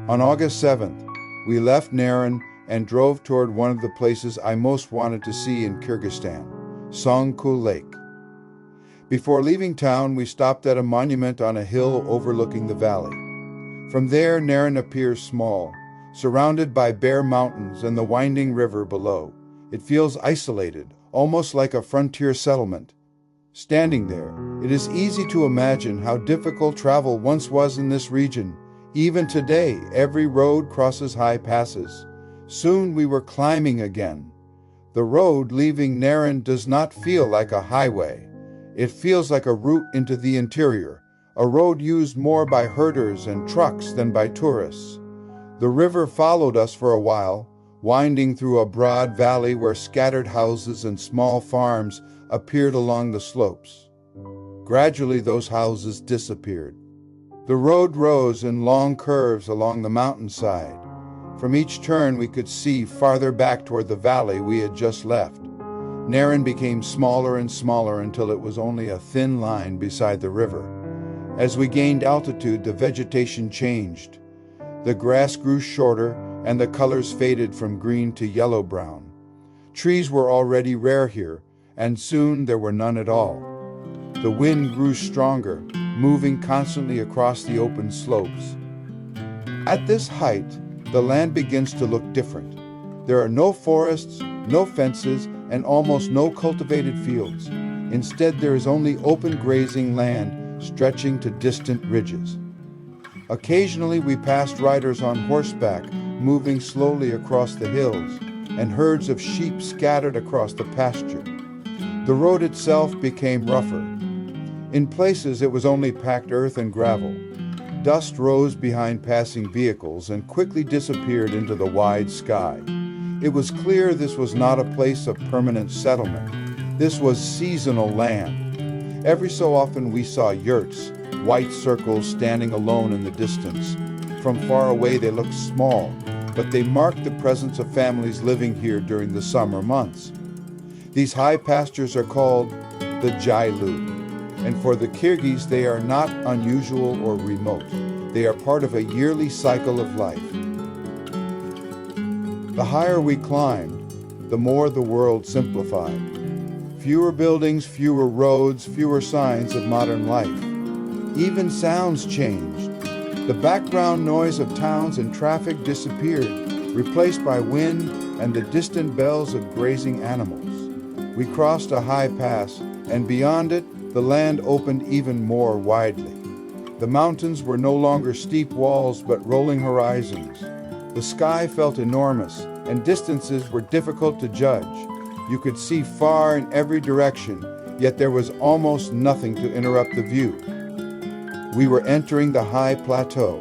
On August 7th, we left Naryn and drove toward one of the places I most wanted to see in Kyrgyzstan, Song-Kul Lake. Before leaving town, we stopped at a monument on a hill overlooking the valley. From there, Naryn appears small, surrounded by bare mountains and the winding river below. It feels isolated, almost like a frontier settlement. Standing there, it is easy to imagine how difficult travel once was in this region. Even today, every road crosses high passes. Soon we were climbing again. The road leaving Naryn does not feel like a highway. It feels like a route into the interior, a road used more by herders and trucks than by tourists. The river followed us for a while, winding through a broad valley where scattered houses and small farms appeared along the slopes. Gradually, those houses disappeared. The road rose in long curves along the mountainside. From each turn, we could see farther back toward the valley we had just left. Naryn became smaller and smaller until it was only a thin line beside the river. As we gained altitude, the vegetation changed. The grass grew shorter, and the colors faded from green to yellow-brown. Trees were already rare here, and soon there were none at all. The wind grew stronger, moving constantly across the open slopes. At this height, the land begins to look different. There are no forests, no fences, and almost no cultivated fields. Instead, there is only open grazing land stretching to distant ridges. Occasionally, we passed riders on horseback, moving slowly across the hills, and herds of sheep scattered across the pasture. The road itself became rougher. In places, it was only packed earth and gravel. Dust rose behind passing vehicles and quickly disappeared into the wide sky. It was clear this was not a place of permanent settlement. This was seasonal land. Every so often we saw yurts, white circles standing alone in the distance. From far away they looked small, but they marked the presence of families living here during the summer months. These high pastures are called the Jailu, and for the Kyrgyz they are not unusual or remote. They are part of a yearly cycle of life. The higher we climbed, the more the world simplified. Fewer buildings, fewer roads, fewer signs of modern life. Even sounds changed. The background noise of towns and traffic disappeared, replaced by wind and the distant bells of grazing animals. We crossed a high pass, and beyond it, the land opened even more widely. The mountains were no longer steep walls, but rolling horizons. The sky felt enormous, and distances were difficult to judge. You could see far in every direction, yet there was almost nothing to interrupt the view. We were entering the high plateau.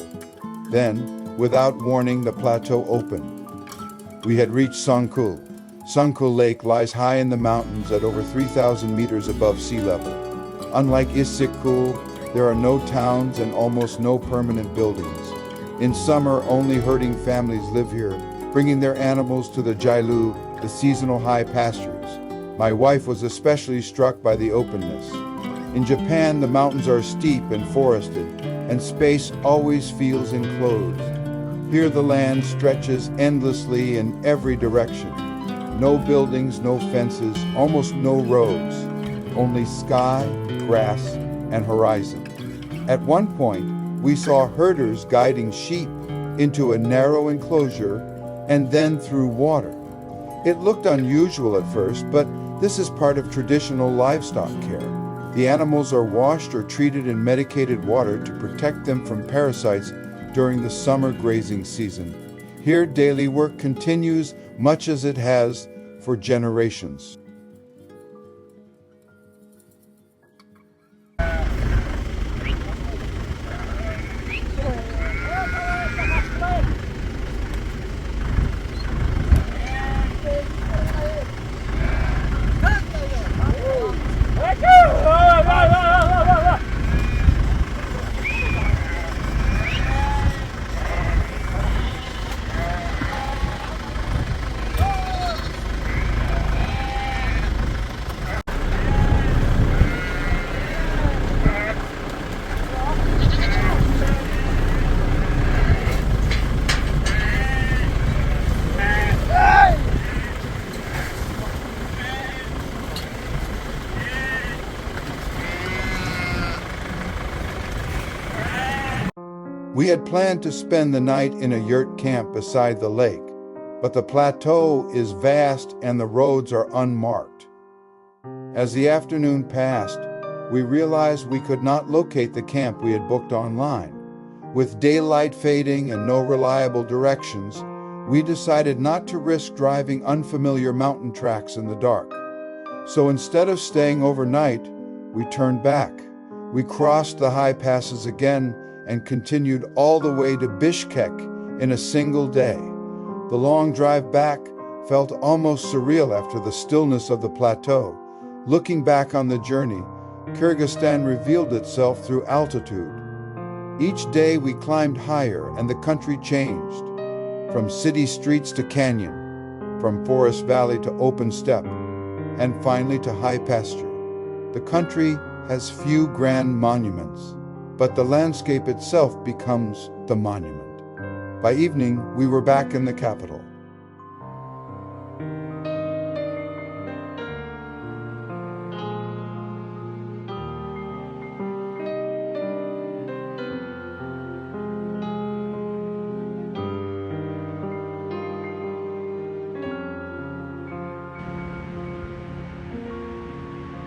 Then, without warning, the plateau opened. We had reached Song-Kul. Song-Kul Lake lies high in the mountains at over 3,000 meters above sea level. Unlike Istiklal, there are no towns and almost no permanent buildings. In summer, only herding families live here, bringing their animals to the Jailu, the seasonal high pastures. My wife was especially struck by the openness. In Japan, the mountains are steep and forested, and space always feels enclosed. Here the land stretches endlessly in every direction. No buildings, no fences, almost no roads. Only sky, grass, and horizon. At one point, we saw herders guiding sheep into a narrow enclosure and then through water. It looked unusual at first, but this is part of traditional livestock care. The animals are washed or treated in medicated water to protect them from parasites during the summer grazing season. Here, daily work continues much as it has for generations. had planned to spend the night in a yurt camp beside the lake, but the plateau is vast and the roads are unmarked. As the afternoon passed, we realized we could not locate the camp we had booked online. With daylight fading and no reliable directions, we decided not to risk driving unfamiliar mountain tracks in the dark. So instead of staying overnight, we turned back. We crossed the high passes again and continued all the way to Bishkek in a single day. The long drive back felt almost surreal after the stillness of the plateau. Looking back on the journey, Kyrgyzstan revealed itself through altitude. Each day we climbed higher and the country changed. From city streets to canyon, from forest valley to open steppe, and finally to high pasture. The country has few grand monuments, but the landscape itself becomes the monument. By evening, we were back in the capital.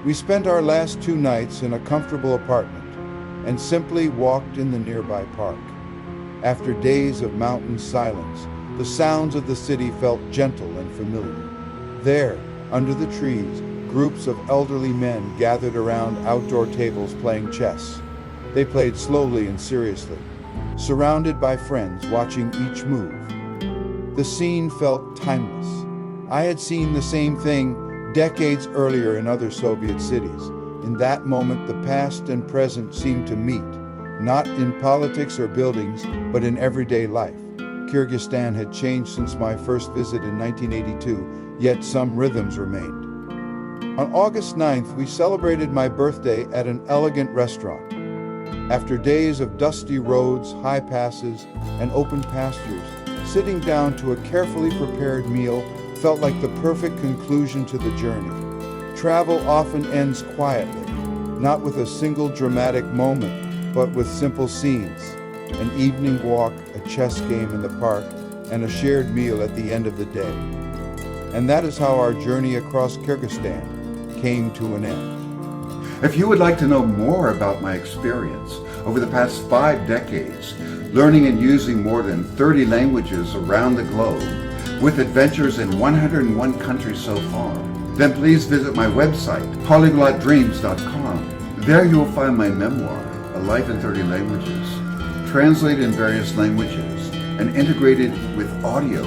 We spent our last 2 nights in a comfortable apartment and simply walked in the nearby park. After days of mountain silence, the sounds of the city felt gentle and familiar. There, under the trees, groups of elderly men gathered around outdoor tables playing chess. They played slowly and seriously, surrounded by friends watching each move. The scene felt timeless. I had seen the same thing decades earlier in other Soviet cities. In that moment, the past and present seemed to meet, not in politics or buildings, but in everyday life. Kyrgyzstan had changed since my first visit in 1982, yet some rhythms remained. On August 9th, we celebrated my birthday at an elegant restaurant. After days of dusty roads, high passes, and open pastures, sitting down to a carefully prepared meal felt like the perfect conclusion to the journey. Travel often ends quietly, not with a single dramatic moment, but with simple scenes, an evening walk, a chess game in the park, and a shared meal at the end of the day. And that is how our journey across Kyrgyzstan came to an end. If you would like to know more about my experience over the past 5 decades, learning and using more than 30 languages around the globe, with adventures in 101 countries so far, then please visit my website, polyglotdreams.com. There you will find my memoir, A Life in 30 Languages, translated in various languages and integrated with audio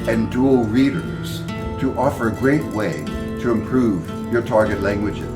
and dual readers to offer a great way to improve your target languages.